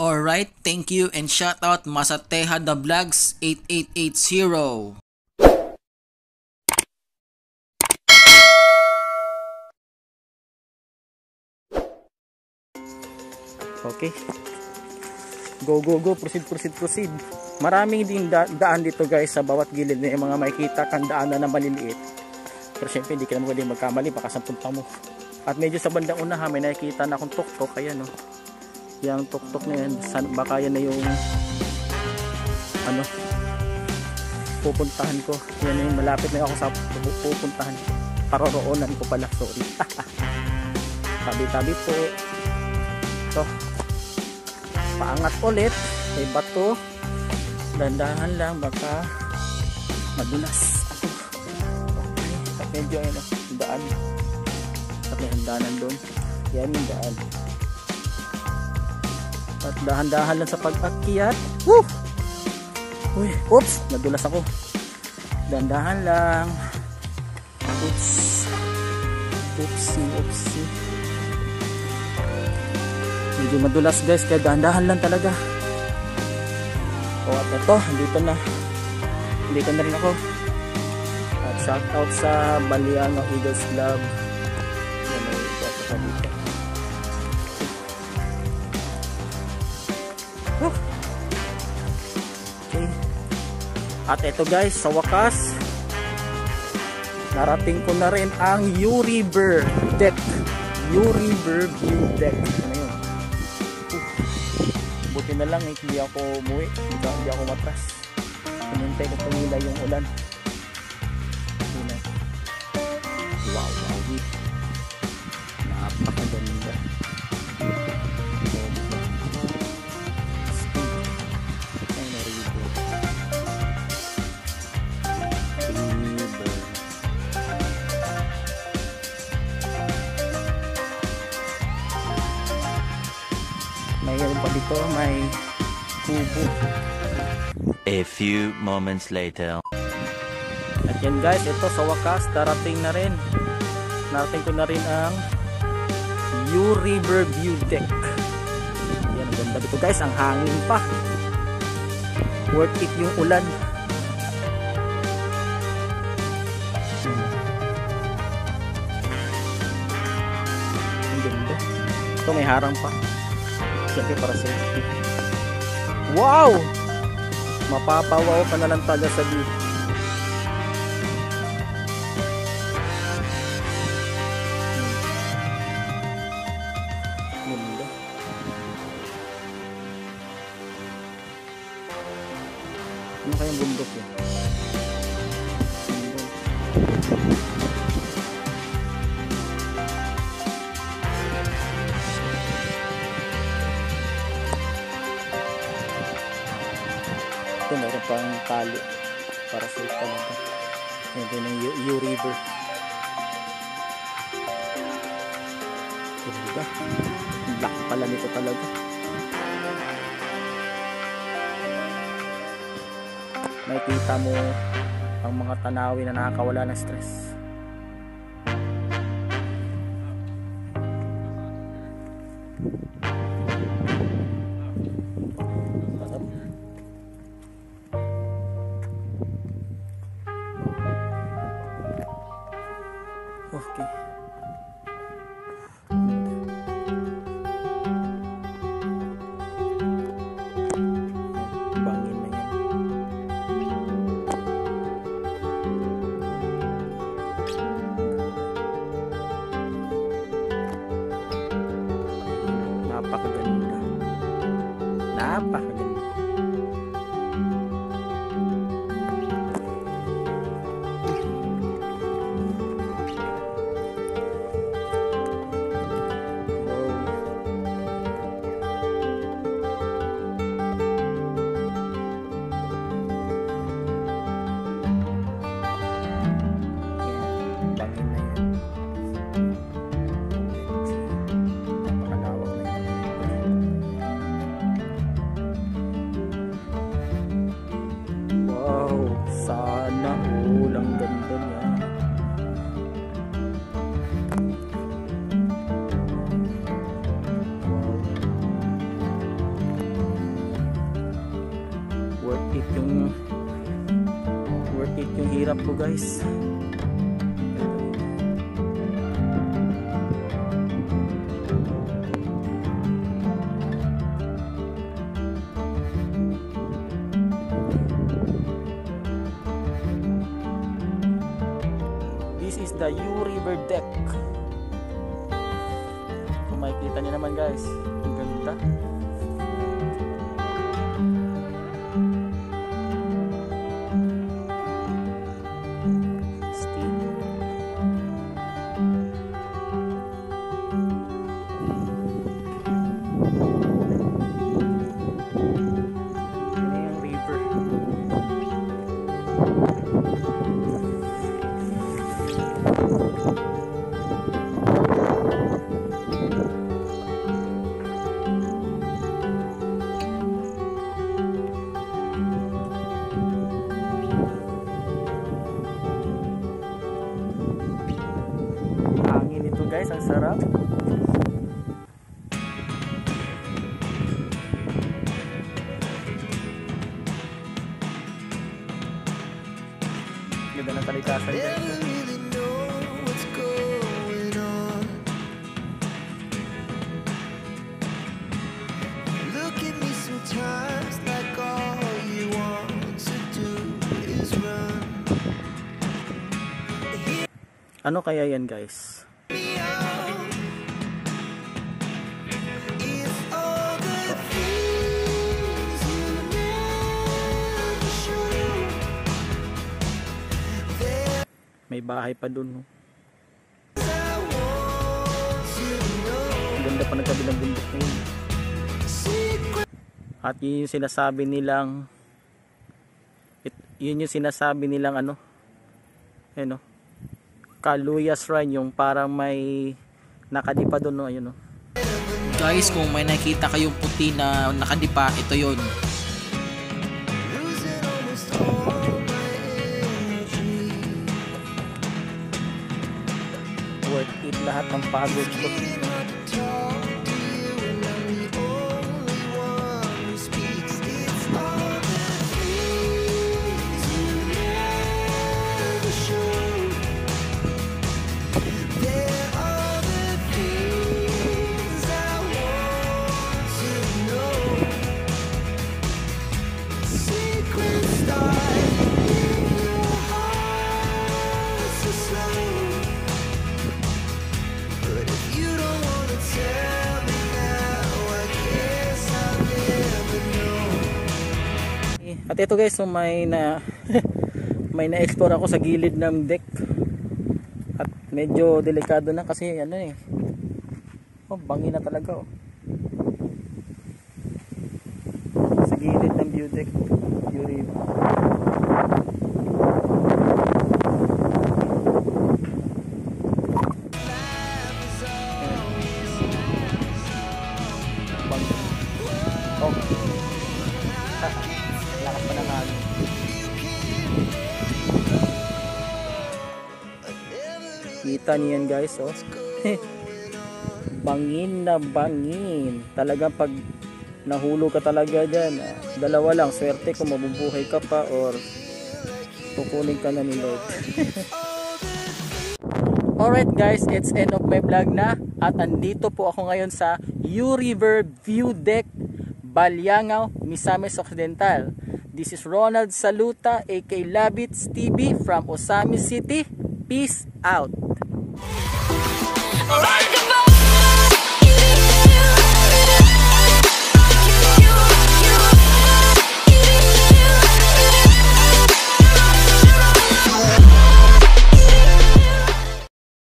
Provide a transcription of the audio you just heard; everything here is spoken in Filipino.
Alright, thank you and shout out Masateha the Vlogs 8880. Okay. Go, proceed. Maraming din daan dito guys sa bawat gilid. May mga makikita kang daanan na maliliit. Pero syempre hindi ka naman pwedeng magkamali, baka sampunta mo. At medyo sa bandang unahan may nakikita na akong tuktok. Ayan, no? Yang tuktok na yan, baka yan na yung pupuntahan ko. Yan na yung malapit na ako sa pupuntahan. Paroroonan ko pala, sorry. Tabi-tabi po. Ito. Paangat ulit. May bato. Dandahan lang, baka madulas ako. Okay. At medyo daan. At may handanan doon. Yan yung daan. At dahan-dahan lang sa pag-akyat. Woo! Uy, oops! Nadulas ako. Dahan-dahan lang. Oopsie. Medyo madulas guys, kaya dahan-dahan lang talaga. O at ito, dito na rin ako. At shout out sa Baliano Eagles Club. Yan ay ito pa dito. Okay. At ito guys, sa wakas narating ko na rin ang U-River Deck. U-River View Deck. Ano yun? Buti na lang hindi ako umuwi, hindi ako matras. Hinintay ko tumila yung ulan. Wow, napakaganda. Mayroon pa dito, may kubo. A few moments later. At yan guys, ito sa wakas darating na rin. Narating ko na rin ang U-River View Deck. Yan, ang ganda dito guys, ang hangin pa. Worth it yung ulan. Ang ganda. Ito may harang pa. Siyempre para safety. Wow! Mapapawaw ka na lang talaga sa view. Ganda. Ano kayang bundok yun? Ito meron pang tali para sa talaga. Ito ng U-River. Ganda. Black pala nito talaga. Makikita mo ang mga tanawin na nakakawala ng stress. Okay. Bangin na yan. Napakaganda. Napakaganda. it yung hirap ko guys. This is the U River deck. Kung makikita niyo naman guys, ang ganda. Guys, ang sarap. Ganda ng kalikasan guys. Ano kaya yan guys? May bahay pa dun, no? Ganda pa ng kabilang bundok na yun. At yun yung sinasabi nilang ano, ayun, no? Kaluya Shrine, yung parang may nakadipa dun, no? Ayun, no? Guys, kung may nakita kayong puti na nakadipa, ito yun. Worth it lahat ng pagod ko. At ito guys, so may na-explore ako sa gilid ng deck. At medyo delikado na kasi ano eh. Oh, bangi na talaga oh. Sa gilid ng view deck, view river. Oh. Lakas pa ng hangin. Kita niyo yan guys, oh. Bangin na bangin. Talagang pag nahulog ka talaga dyan, dalawa lang, swerte kung mabubuhay ka pa or kukunin ka na ni Lord. Alright guys, it's end of my vlog na. At andito po ako ngayon sa U River View Deck, Balyangao, Misamis Occidental. This is Ronald Saluta, aka Labits TV from Osamis City. Peace out.